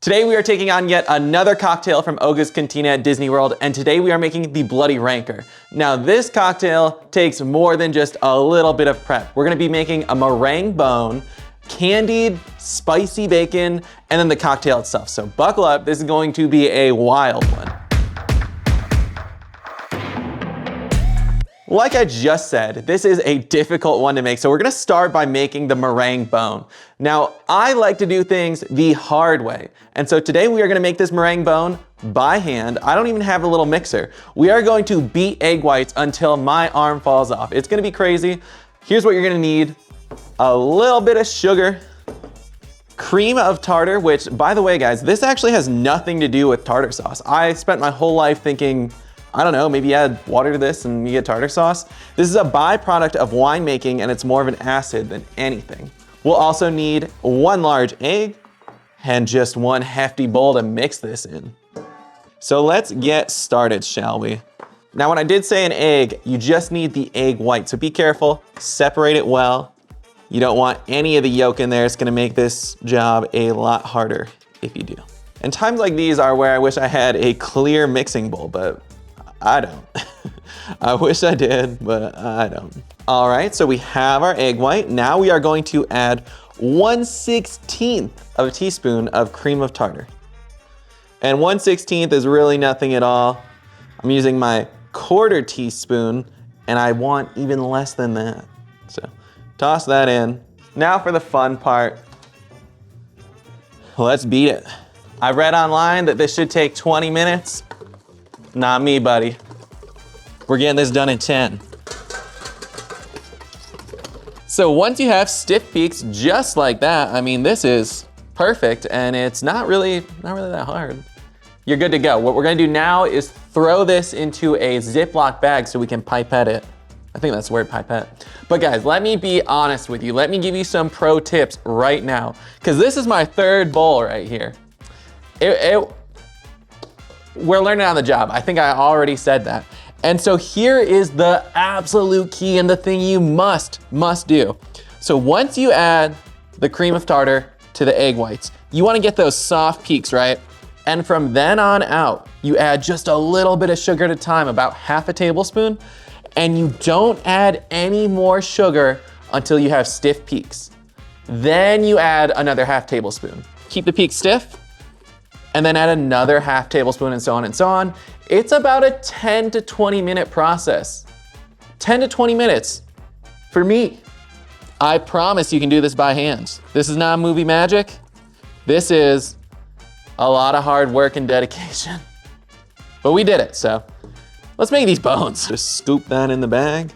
Today we are taking on yet another cocktail from Oga's Cantina at Disney World, and today we are making the Bloody Ranchor. Now this cocktail takes more than just a little bit of prep. We're gonna be making a meringue bone, candied spicy bacon, and then the cocktail itself. So buckle up, this is going to be a wild one. Like I just said, this is a difficult one to make, so we're gonna start by making the meringue bone. Now, I like to do things the hard way, and so today we are gonna make this meringue bone by hand. I don't even have a little mixer. We are going to beat egg whites until my arm falls off. It's gonna be crazy. Here's what you're gonna need. A little bit of sugar, cream of tartar, which, by the way, guys, this actually has nothing to do with tartar sauce. I spent my whole life thinking, I don't know, maybe add water to this and you get tartar sauce. This is a byproduct of winemaking and it's more of an acid than anything. We'll also need 1 large egg and just 1 hefty bowl to mix this in. So let's get started, shall we? Now, when I did say an egg, you just need the egg white. So be careful, separate it well. You don't want any of the yolk in there. It's gonna make this job a lot harder if you do. And times like these are where I wish I had a clear mixing bowl, but I don't. I wish I did, but I don't. All right, so we have our egg white. Now we are going to add 1/16 of a teaspoon of cream of tartar. And 1/16 is really nothing at all. I'm using my 1/4 teaspoon and I want even less than that. So toss that in. Now for the fun part. Let's beat it. I read online that this should take 20 minutes. Not me, buddy. We're getting this done in 10. So once you have stiff peaks just like that, I mean, this is perfect and it's not really that hard. You're good to go. What we're gonna do now is throw this into a Ziploc bag so we can pipette it. I think that's the word, pipette. But guys, let me be honest with you. Let me give you some pro tips right now, because this is my 3rd bowl right here. We're learning on the job. I think I already said that. And so here is the absolute key and the thing you must do. So once you add the cream of tartar to the egg whites, you wanna get those soft peaks, right? And from then on out, you add just a little bit of sugar at a time, about 1/2 tablespoon, and you don't add any more sugar until you have stiff peaks. Then you add another 1/2 tablespoon. Keep the peaks stiff, and then add another 1/2 tablespoon and so on and so on. It's about a 10 to 20 minute process. 10 to 20 minutes for me. I promise you can do this by hand. This is not movie magic. This is a lot of hard work and dedication. But we did it, so let's make these bones. Just scoop that in the bag.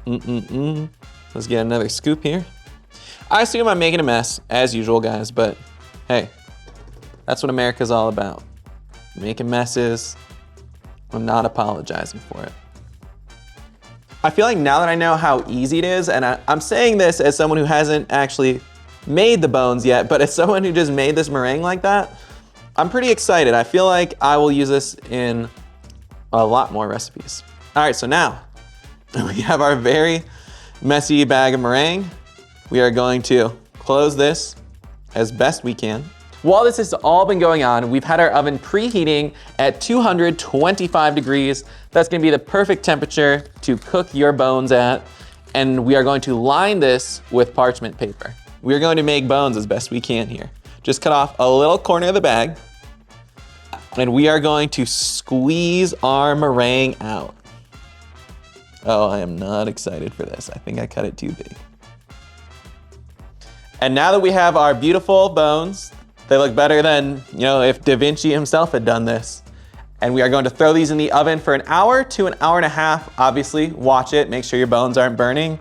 Let's get another scoop here. I assume I'm making a mess, as usual, guys, but hey, that's what America's all about. Making messes. I'm not apologizing for it. I feel like now that I know how easy it is, and I'm saying this as someone who hasn't actually made the bones yet, but as someone who just made this meringue like that, I'm pretty excited. I feel like I will use this in a lot more recipes. All right, so now we have our very messy bag of meringue. We are going to close this as best we can. While this has all been going on, we've had our oven preheating at 225 degrees. That's gonna be the perfect temperature to cook your bones at. And we are going to line this with parchment paper. We are going to make bones as best we can here. Just cut off a little corner of the bag. And we are going to squeeze our meringue out. Oh, I am not excited for this. I think I cut it too big. And now that we have our beautiful bones, they look better than, you know, if Da Vinci himself had done this. And we are going to throw these in the oven for 1 hour to 1.5 hours. Obviously, watch it, make sure your bones aren't burning.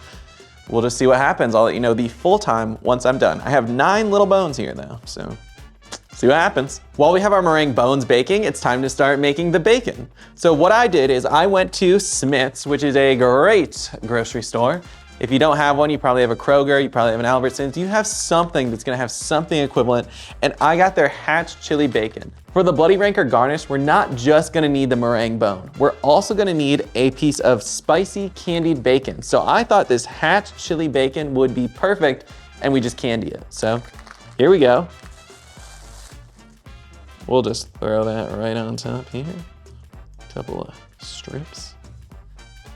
We'll just see what happens. I'll let you know the full time once I'm done. I have 9 little bones here though, so see what happens. While we have our meringue bones baking, it's time to start making the bacon. So what I did is I went to Smith's, which is a great grocery store. If you don't have one, you probably have a Kroger, you probably have an Albertsons. You have something that's gonna have something equivalent, and I got their hatch chili bacon. For the Bloody Ranchor garnish, we're not just gonna need the meringue bone. We're also gonna need a piece of spicy candied bacon. So I thought this hatch chili bacon would be perfect, and we just candy it. So here we go. We'll just throw that right on top here. Couple of strips.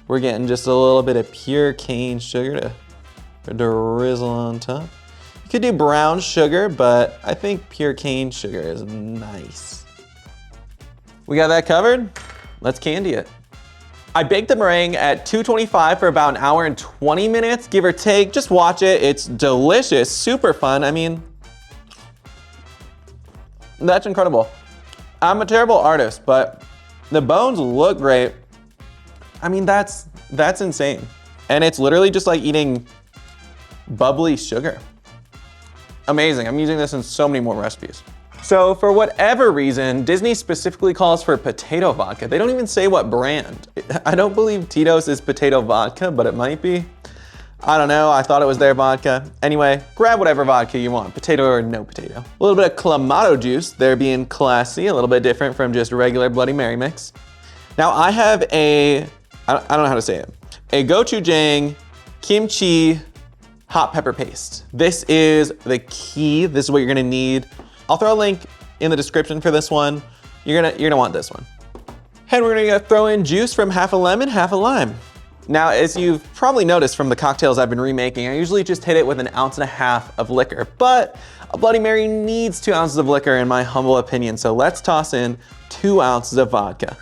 We're getting just a little bit of pure cane sugar to drizzle on top. You could do brown sugar, but I think pure cane sugar is nice. We got that covered. Let's candy it. I baked the meringue at 225 for about an hour and 20 minutes, give or take. Just watch it. It's delicious, super fun. I mean, that's incredible. I'm a terrible artist, but the bones look great. I mean, that's insane. And it's literally just like eating bubbly sugar. Amazing. I'm using this in so many more recipes. So for whatever reason, Disney specifically calls for potato vodka. They don't even say what brand. I don't believe Tito's is potato vodka, but it might be. I don't know, I thought it was their vodka. Anyway, grab whatever vodka you want, potato or no potato. A little bit of Clamato juice, they're being classy, a little bit different from just regular Bloody Mary mix. Now I have I don't know how to say it, a gochujang kimchi hot pepper paste. This is the key, this is what you're gonna need. I'll throw a link in the description for this one. You're gonna want this one. And we're gonna throw in juice from half a lemon, half a lime. Now, as you've probably noticed from the cocktails I've been remaking, I usually just hit it with 1.5 ounces of liquor, but a Bloody Mary needs 2 ounces of liquor in my humble opinion, so let's toss in 2 ounces of vodka.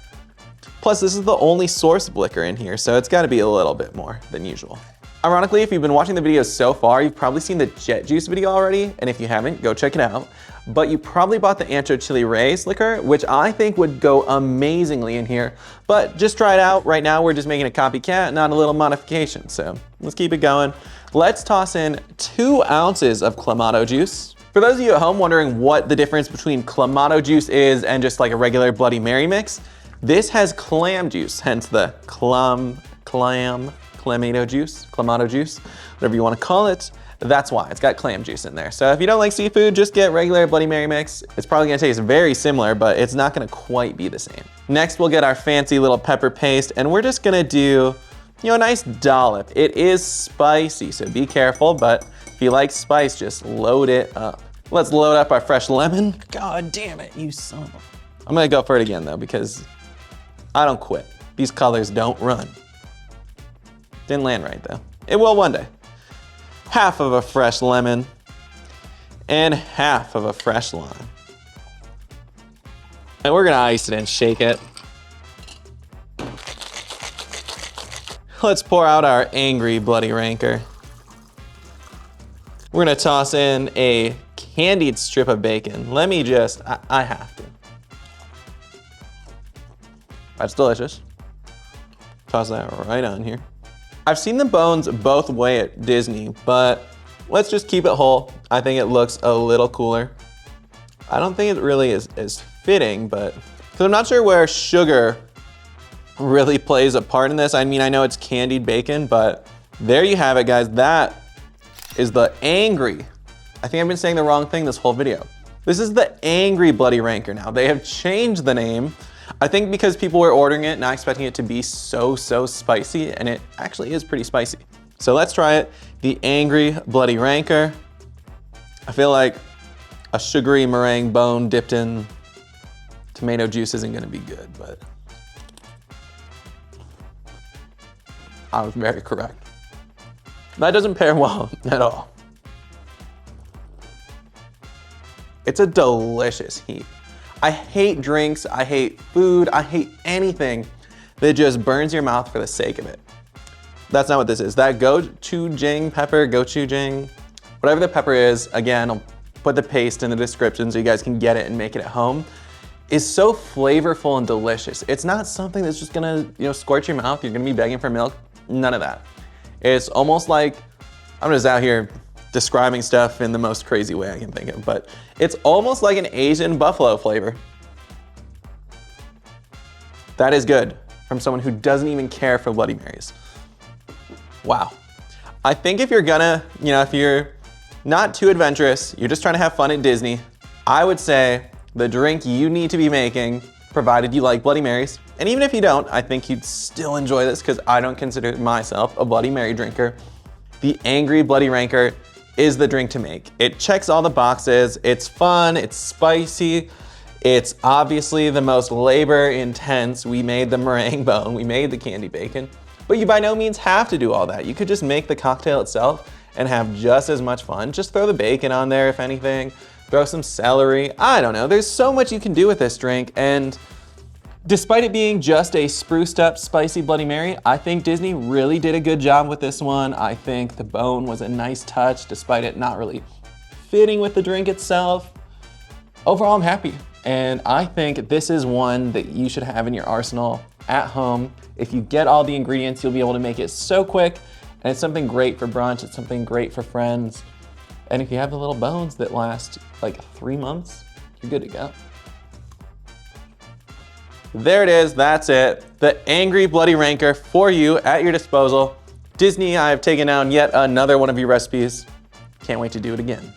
Plus, this is the only source of liquor in here, so it's gotta be a little bit more than usual. Ironically, if you've been watching the videos so far, you've probably seen the Jet Juice video already, and if you haven't, go check it out. But you probably bought the Ancho Chili Reyes liquor, which I think would go amazingly in here. But just try it out. Right now, we're just making a copycat, not a little modification. So let's keep it going. Let's toss in 2 ounces of Clamato juice. For those of you at home wondering what the difference between Clamato juice is and just like a regular Bloody Mary mix, this has clam juice, hence the Clamato juice, whatever you want to call it. That's why, it's got clam juice in there. So if you don't like seafood, just get regular Bloody Mary mix. It's probably gonna taste very similar, but it's not gonna quite be the same. Next, we'll get our fancy little pepper paste, and we're just gonna do, a nice dollop. It is spicy, so be careful, but if you like spice, just load it up. Let's load up our fresh lemon. God damn it, you son of a... I'm gonna go for it again though, because I don't quit. These colors don't run. Didn't land right though. It will one day. Half of a fresh lemon and half of a fresh lime. And we're gonna ice it and shake it. Let's pour out our angry bloody rancor. We're gonna toss in a candied strip of bacon. Let me just, I have to. That's delicious. Toss that right on here. I've seen the bones both way at Disney, but let's just keep it whole. I think it looks a little cooler. I don't think it really is fitting, but because I'm not sure where sugar really plays a part in this. I mean, I know it's candied bacon, but there you have it, guys. That is the angry. I think I've been saying the wrong thing this whole video. This is the angry bloody rancor now. They have changed the name. I think because people were ordering it, not expecting it to be so spicy, and it actually is pretty spicy. So let's try it. The Angry Bloody Rancor. I feel like a sugary meringue bone dipped in tomato juice isn't gonna be good, but I was very correct. That doesn't pair well at all. It's a delicious heat. I hate drinks, I hate food, I hate anything that just burns your mouth for the sake of it. That's not what this is. That gochujang pepper, whatever the pepper is, again, I'll put the paste in the description so you guys can get it and make it at home, is so flavorful and delicious. It's not something that's just gonna, scorch your mouth, you're gonna be begging for milk, none of that. It's almost like, I'm just out here describing stuff in the most crazy way I can think of, but it's almost like an Asian buffalo flavor. That is good from someone who doesn't even care for Bloody Marys. Wow. I think if you're gonna, if you're not too adventurous, you're just trying to have fun at Disney, I would say the drink you need to be making, provided you like Bloody Marys, and even if you don't, I think you'd still enjoy this because I don't consider myself a Bloody Mary drinker. The Angry Bloody Rancor is the drink to make. It checks all the boxes. It's fun, it's spicy, It's obviously the most labor intense. We made the meringue bone, we made the candy bacon, but you by no means have to do all that. You could just make the cocktail itself and have just as much fun. Just throw the bacon on there if anything, throw some celery. I don't know, there's so much you can do with this drink, and despite it being just a spruced up spicy Bloody Mary, I think Disney really did a good job with this one. I think the bone was a nice touch despite it not really fitting with the drink itself. Overall, I'm happy. And I think this is one that you should have in your arsenal at home. If you get all the ingredients, you'll be able to make it so quick. And it's something great for brunch. It's something great for friends. And if you have the little bones that last like 3 months, you're good to go. There it is, that's it. The Angry Bloody Ranchor for you at your disposal. Disney, I have taken down yet another one of your recipes. Can't wait to do it again.